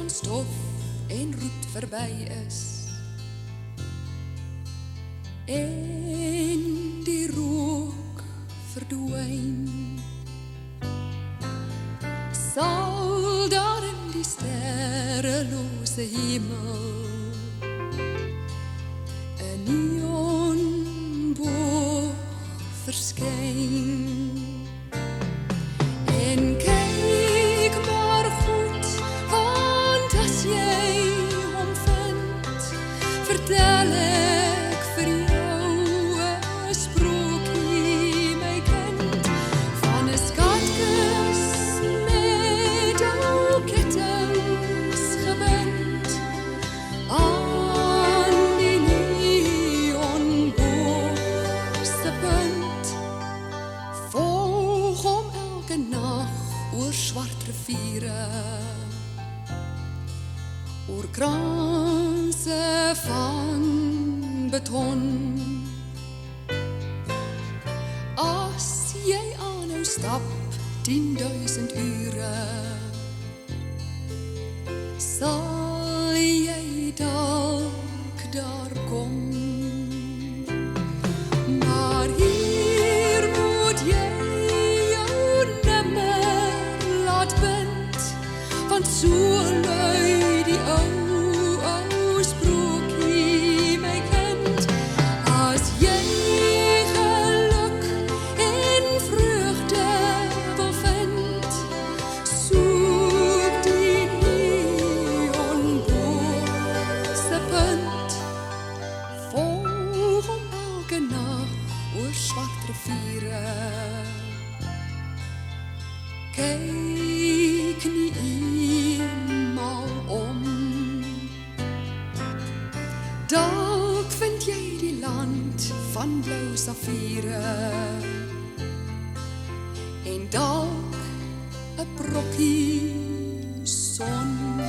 van stof en roet verby is en die rook verdwyn, sal daar in die sterrelose hemel 'n neonboog verskyn. En kyk maar goed, want as jy hom vind, vertel ek vir jou 'n sprokie, my kind, van 'n skatkis met ou kettinge gebind aan die neonboog se punt. Volg hom elke nag oor swart riviere, oor kranse van beton. As jy aanhou stap 10.000 ure, sal jy dalk daar kom. Maar hier moet jy jou nimmer laat bind, want so lui die ou sprokie, my kind. As jy geluk en vreugde wil vind, soek die neonboog se punt. Volg hom elke nag oor swart riviere, kyk nie eenmaal om. Dalk vind jy die land van blou safiere en dalk 'n brokkie son.